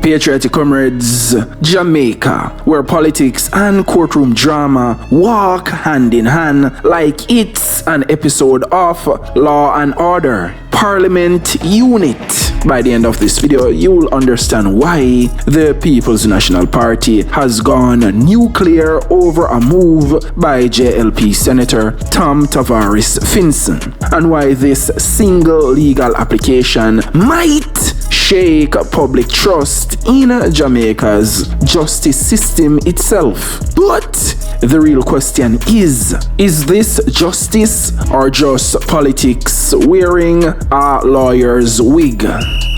Patriotic comrades, Jamaica, where politics and courtroom drama walk hand in hand like it's an episode of Law and Order. Parliament unit. By the end of this video, you will understand why the People's National Party has gone nuclear over a move by JLP Senator Tom Tavares-Finson, and why this single legal application might shake public trust in Jamaica's justice system itself. But the real question is this justice or just politics wearing a lawyer's wig?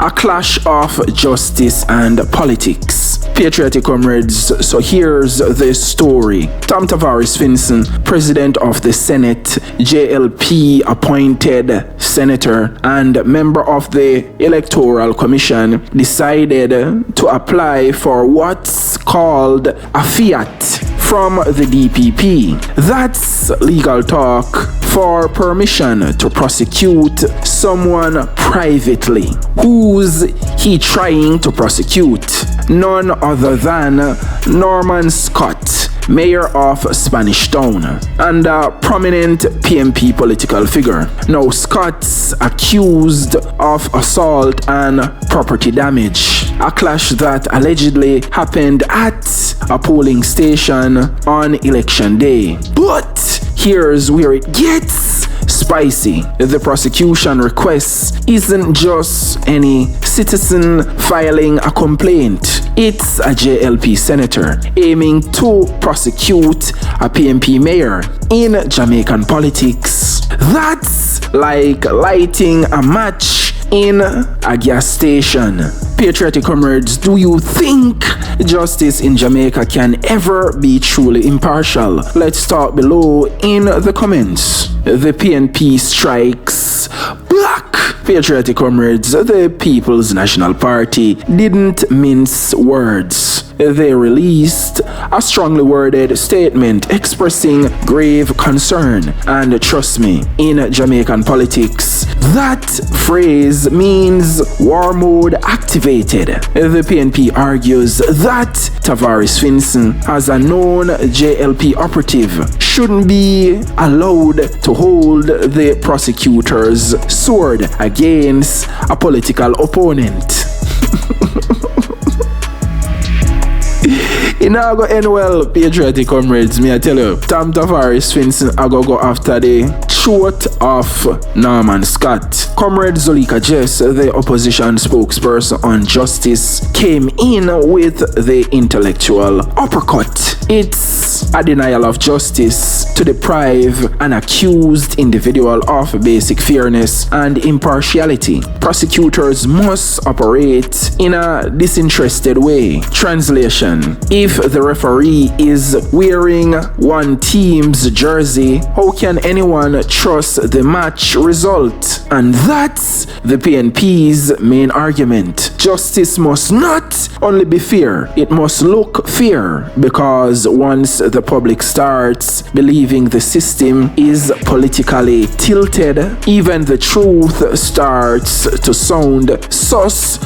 A clash of justice and politics. Patriotic comrades, so here's the story. Tom Tavares-Finson, president of the Senate, JLP appointed senator and member of the Electoral Commission, decided to apply for what's called a fiat from the DPP. That's legal talk for permission to prosecute someone privately. Who's he trying to prosecute? None other than Norman Scott, mayor of Spanish Town, and a prominent PNP political figure. Now, Scott's accused of assault and property damage, a clash that allegedly happened at a polling station on election day. But here's where it gets spicy. The prosecution request isn't just any citizen filing a complaint. It's a JLP senator aiming to prosecute a PNP mayor in Jamaican politics. That's like lighting a match in a gas station. Patriotic comrades, do you think justice in Jamaica can ever be truly impartial? Let's talk below in the comments. The PNP strikes back. Patriotic comrades, the People's National Party didn't mince words. They released a strongly worded statement expressing grave concern, and trust me, in Jamaican politics, that phrase means war mode activated. The PNP argues that Tavares-Finson, as a known JLP operative, shouldn't be allowed to hold the prosecutor's sword against a political opponent. It now go end well, patriotic comrades. Me I tell you, Tom Tavares-Finson I go after the throat of Norman Scott. Comrade Zulika Jess, the opposition spokesperson on justice, came in with the intellectual uppercut. It's a denial of justice to deprive an accused individual of basic fairness and impartiality. Prosecutors must operate in a disinterested way. Translation: if the referee is wearing one team's jersey, how can anyone trust the match result? And that's the PNP's main argument. Justice must not only be fair, it must look fair, because once the public starts believing the system is politically tilted, even the truth starts to sound suspicious.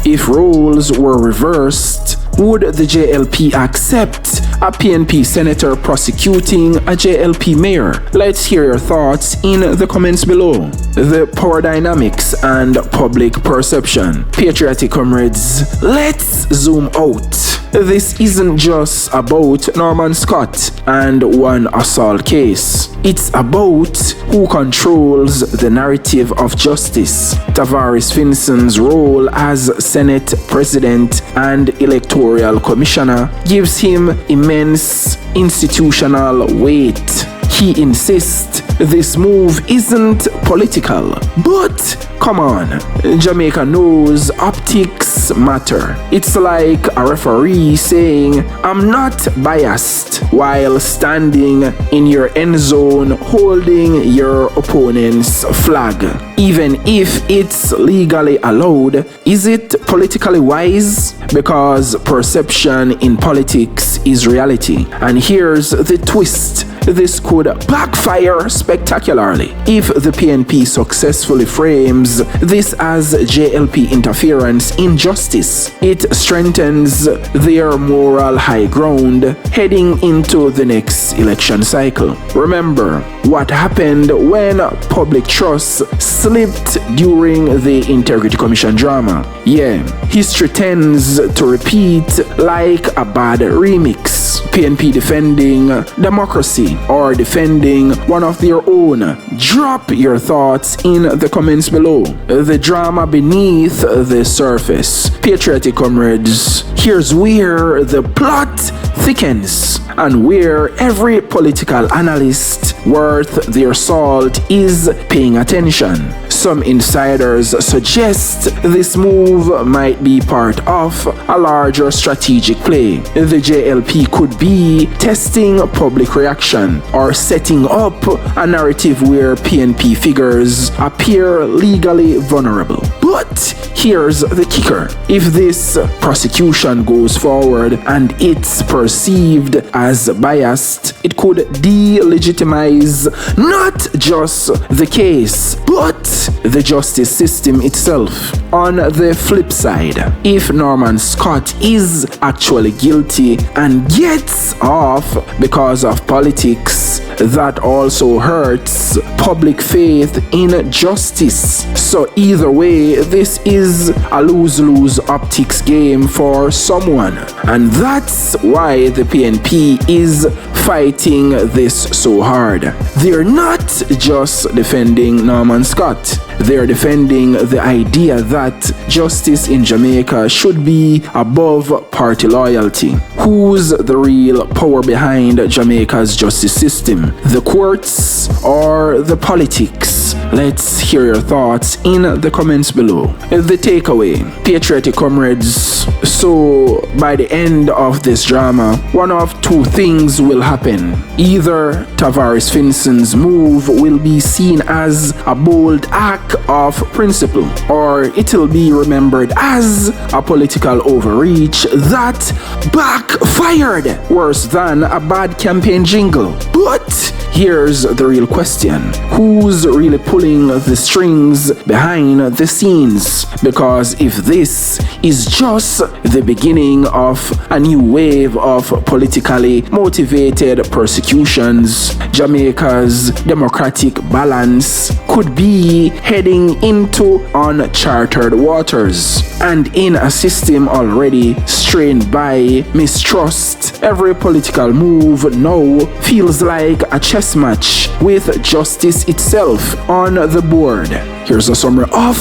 If roles were reversed, would the JLP accept a PNP senator prosecuting a JLP mayor? Let's hear your thoughts in the comments below. The power dynamics and public perception. Patriotic comrades, let's zoom out. This isn't just about Norman Scott and one assault case. It's about who controls the narrative of justice. Tavares-Finson's role as Senate President and Electoral Commissioner gives him immense institutional weight. He insists this move isn't political. But come on, Jamaica knows optics matter. It's like a referee saying, "I'm not biased," while standing in your end zone holding your opponent's flag. Even if it's legally allowed, is it politically wise? Because perception in politics is reality. And here's the twist. this could backfire spectacularly. If the PNP successfully frames this as JLP interference in justice, it strengthens their moral high ground heading into the next election cycle. Remember what happened when public trust slipped during the Integrity Commission drama. Yeah, history tends to repeat like a bad remix. PNP defending democracy or defending one of their own. Drop your thoughts in the comments below. The drama beneath the surface. Patriotic comrades, here's where the plot thickens and where every political analyst worth their salt is paying attention. Some insiders suggest this move might be part of a larger strategic play. The JLP could be testing public reaction or setting up a narrative where PNP figures appear legally vulnerable. But here's the kicker. If this prosecution goes forward and it's perceived as biased, it could delegitimize not just the case, but the justice system itself. On the flip side, if Norman Scott is actually guilty and gets off because of politics, that also hurts public faith in justice. So either way, this is a lose-lose optics game for someone, and that's why the PNP is fighting this so hard. They're not just defending Norman Scott, they're defending the idea that justice in Jamaica should be above party loyalty. Who's the real power behind Jamaica's justice system? The courts or the politics? Let's hear your thoughts in the comments below. The takeaway, patriotic comrades. So by the end of this drama, one of two things will happen. Either Tavares-Finson's move will be seen as a bold act of principle, or it'll be remembered as a political overreach that backfired worse than a bad campaign jingle. But here's the real question. Who's really pulling the strings behind the scenes? Because if this is just the beginning of a new wave of politically motivated persecutions, Jamaica's democratic balance could be heading into uncharted waters. And in a system already strained by mistrust, every political move now feels like a chess match with justice itself on the board. Here's a summary of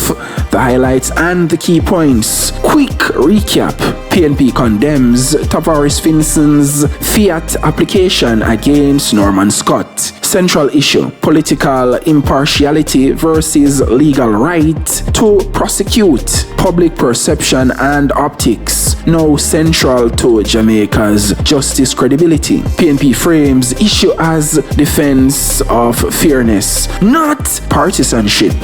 the highlights and the key points. Quick recap. PNP condemns Tavares-Finson's fiat application against Norman Scott. Central issue: political impartiality versus legal right to prosecute. Public perception and optics, now central to Jamaica's justice credibility. PNP frames issue as defense of fairness, not partisanship.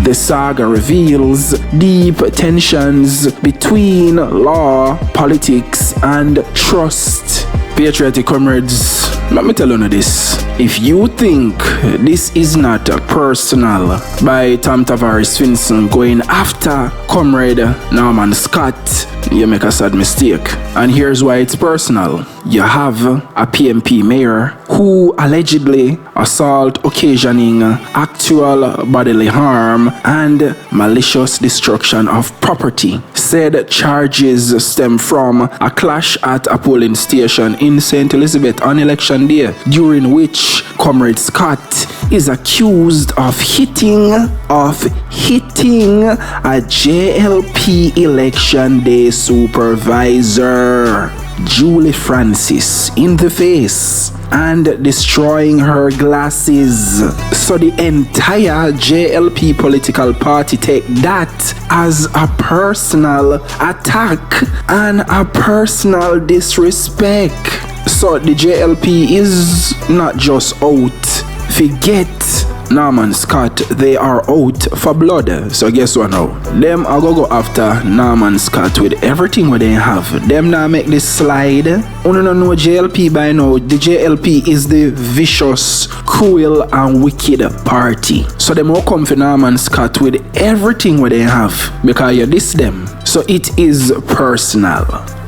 The saga reveals deep tensions between law, politics, and trust. Patriotic comrades, let me tell you this. If you think this is not personal by Tom Tavares-Finson going after Comrade Norman Scott, you make a sad mistake. And here's why it's personal. You have a PNP mayor who allegedly assault occasioning actual bodily harm and malicious destruction of property. Said charges stem from a clash at a polling station in St. Elizabeth on election day, during which Comrade Scott is accused of hitting a JLP election day supervisor, Julie Francis, in the face and destroying her glasses. So the entire JLP political party take that as a personal attack and a personal disrespect. So the JLP is not just out. Forget Norman Scott, they are out for blood. So guess what now? Them are go after Norman Scott with everything what they have. Them now make this slide. You don't know JLP by now. The JLP is the vicious, cruel and wicked party. So them all come for Norman Scott with everything what they have because you diss them. So it is personal.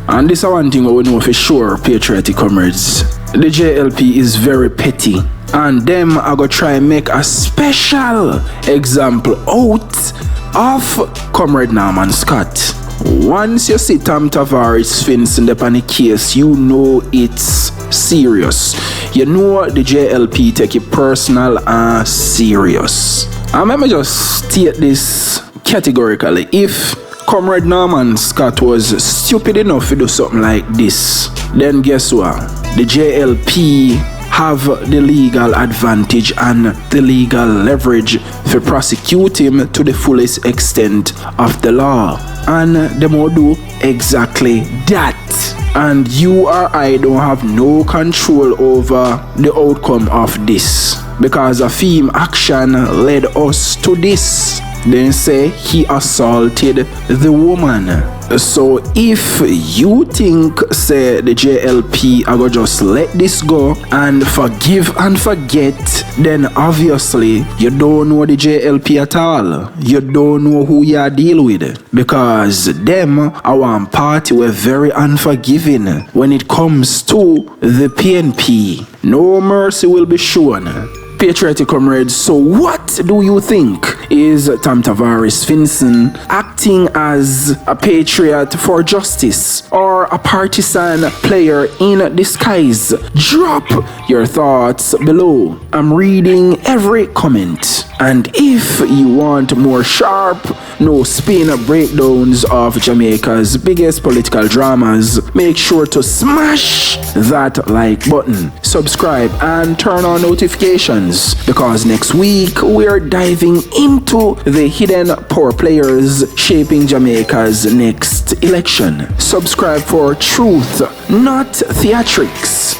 And this is one thing we know for sure, patriotic comrades. The JLP is very petty. And them are gonna try and make a special example out of Comrade Norman Scott. Once you see Tom Tavares-Finson up on the case, you know it's serious. You know the JLP take it personal and serious. And let me just state this categorically. If Comrade Norman Scott was stupid enough to do something like this, then guess what? The JLP have the legal advantage and the legal leverage to prosecute him to the fullest extent of the law. And they will do exactly that. And you or I don't have no control over the outcome of this, because a film action led us to this. Then say he assaulted the woman. So if you think say the JLP are gonna just let this go and forgive and forget, then obviously you don't know the JLP at all. You don't know who you are dealing with, because them are one party were very unforgiving when it comes to the PNP. No mercy will be shown. Patriotic comrades, so what do you think? Is Tom Tavares-Finson acting as a patriot for justice or a partisan player in disguise? Drop your thoughts below. I'm reading every comment. And if you want more sharp, no spin breakdowns of Jamaica's biggest political dramas, make sure to smash that like button, subscribe and turn on notifications, because next week we're diving into the hidden power players shaping Jamaica's next election. Subscribe for truth, not theatrics.